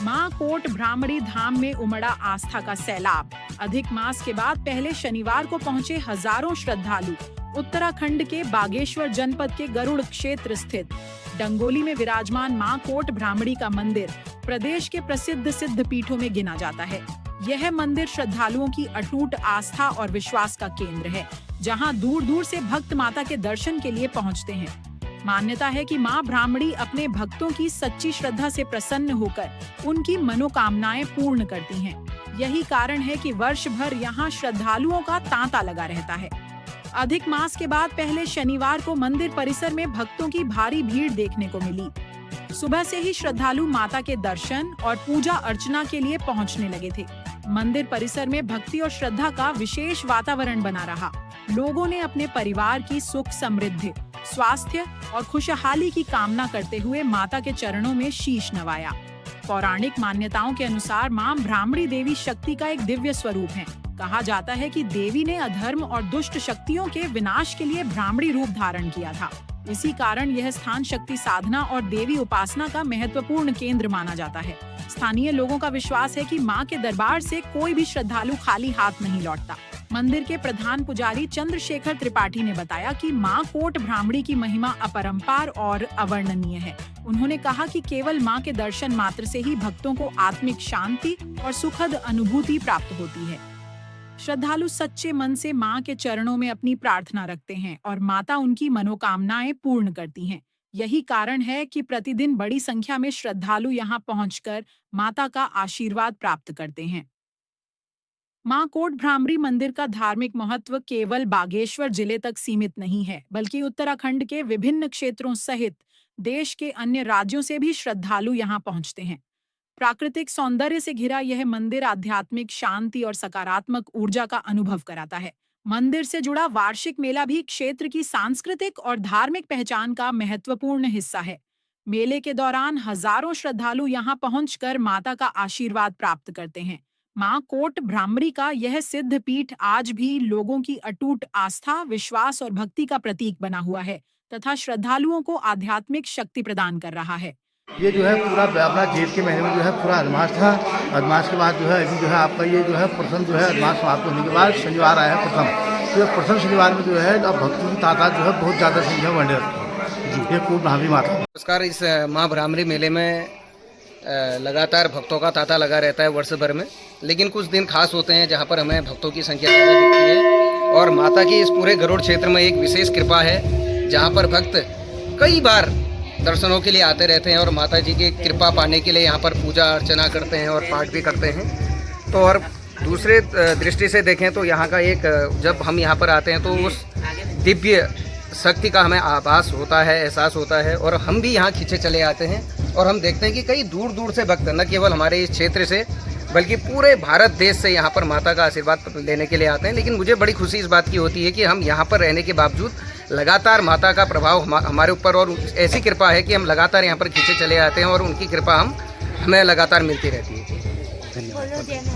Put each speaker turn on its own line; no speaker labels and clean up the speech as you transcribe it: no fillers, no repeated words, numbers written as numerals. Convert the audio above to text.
मां कोट भ्रामरी धाम में उमड़ा आस्था का सैलाब। अधिक मास के बाद पहले शनिवार को पहुंचे हजारों श्रद्धालु। उत्तराखंड के बागेश्वर जनपद के गरुड़ क्षेत्र स्थित डंगोली में विराजमान मां कोट भ्रामरी का मंदिर प्रदेश के प्रसिद्ध सिद्ध पीठों में गिना जाता है। यह मंदिर श्रद्धालुओं की अटूट आस्था और विश्वास का केंद्र है, जहां दूर दूर से भक्त माता के दर्शन के लिए पहुंचते हैं। मान्यता है कि मां भ्रामरी अपने भक्तों की सच्ची श्रद्धा से प्रसन्न होकर उनकी मनोकामनाएं पूर्ण करती हैं। यही कारण है कि वर्ष भर यहाँ श्रद्धालुओं का तांता लगा रहता है। अधिक मास के बाद पहले शनिवार को मंदिर परिसर में भक्तों की भारी भीड़ देखने को मिली। सुबह से ही श्रद्धालु माता के दर्शन और पूजा अर्चना के लिए पहुंचने लगे थे। मंदिर परिसर में भक्ति और श्रद्धा का विशेष वातावरण बना रहा। लोगों ने अपने परिवार की सुख समृद्धि, स्वास्थ्य और खुशहाली की कामना करते हुए माता के चरणों में शीश नवाया। पौराणिक मान्यताओं के अनुसार मां भ्रामरी देवी शक्ति का एक दिव्य स्वरूप है। कहा जाता है कि देवी ने अधर्म और दुष्ट शक्तियों के विनाश के लिए भ्रामरी रूप धारण किया था। इसी कारण यह स्थान शक्ति साधना और देवी उपासना का महत्वपूर्ण केंद्र माना जाता है। स्थानीय लोगों का विश्वास है कि मां के दरबार से कोई भी श्रद्धालु खाली हाथ नहीं लौटता। मंदिर के प्रधान पुजारी चंद्रशेखर त्रिपाठी ने बताया कि मां कोट भ्रामरी की महिमा अपरंपार और अवर्णनीय है। उन्होंने कहा कि केवल मां के दर्शन मात्र से ही भक्तों को आत्मिक शांति और सुखद अनुभूति प्राप्त होती है। श्रद्धालु सच्चे मन से मां के चरणों में अपनी प्रार्थना रखते हैं और माता उनकी मनोकामनाएं पूर्ण करती हैं। यही कारण है कि प्रतिदिन बड़ी संख्या में श्रद्धालु यहां पहुंचकर माता का आशीर्वाद प्राप्त करते हैं। मां कोट भ्रामरी मंदिर का धार्मिक महत्व केवल बागेश्वर जिले तक सीमित नहीं है, बल्कि उत्तराखंड के विभिन्न क्षेत्रों सहित देश के अन्य राज्यों से भी श्रद्धालु यहां पहुंचते हैं। प्राकृतिक सौंदर्य से घिरा यह मंदिर आध्यात्मिक शांति और सकारात्मक ऊर्जा का अनुभव कराता है। मंदिर से जुड़ा वार्षिक मेला भी क्षेत्र की सांस्कृतिक और धार्मिक पहचान का महत्वपूर्ण हिस्सा है। मेले के दौरान हजारों श्रद्धालु यहां पहुंचकर माता का आशीर्वाद प्राप्त करते हैं। मां कोट भ्रामरी का यह सिद्ध पीठ आज भी लोगों की अटूट आस्था, विश्वास और भक्ति का प्रतीक बना हुआ है तथा श्रद्धालुओं को आध्यात्मिक शक्ति प्रदान कर रहा है।
ये जो है पूरा अपना जेठ के महीने में जो है पूरा अदमास था। अदमास के बाद जो है अभी जो है आपका ये जो है प्रथम जो है अदमास समाप्त होने के बाद शनिवार आया है प्रथम। तो प्रथम शनिवार में जो है अब भक्तों की तादाद जो है बहुत ज़्यादा संख्या में बढ़ रही है। ये कोट भ्रामरी माता।
नमस्कार। इस माँ भ्रामरी मेले में लगातार भक्तों का तांता लगा रहता है वर्ष भर में, लेकिन कुछ दिन खास होते हैं जहाँ पर हमें भक्तों की संख्या ज़्यादा दिखती है। और माता की इस पूरे गरुड़ क्षेत्र में एक विशेष कृपा है, जहाँ पर भक्त कई बार दर्शनों के लिए आते रहते हैं और माता जी की कृपा पाने के लिए यहाँ पर पूजा अर्चना करते हैं और पाठ भी करते हैं। तो और दूसरे दृष्टि से देखें तो यहाँ का एक जब हम यहाँ पर आते हैं तो उस दिव्य शक्ति का हमें आभास होता है, एहसास होता है और हम भी यहाँ खींचे चले आते हैं। और हम देखते हैं कि कई दूर दूर से भक्त न केवल हमारे इस क्षेत्र से बल्कि पूरे भारत देश से यहाँ पर माता का आशीर्वाद लेने के लिए आते हैं। लेकिन मुझे बड़ी खुशी इस बात की होती है कि हम यहाँ पर रहने के बावजूद लगातार माता का प्रभाव हमारे ऊपर और ऐसी कृपा है कि हम लगातार यहाँ पर खींचे चले आते हैं और उनकी कृपा हमें लगातार मिलती रहती है। धन्यवाद।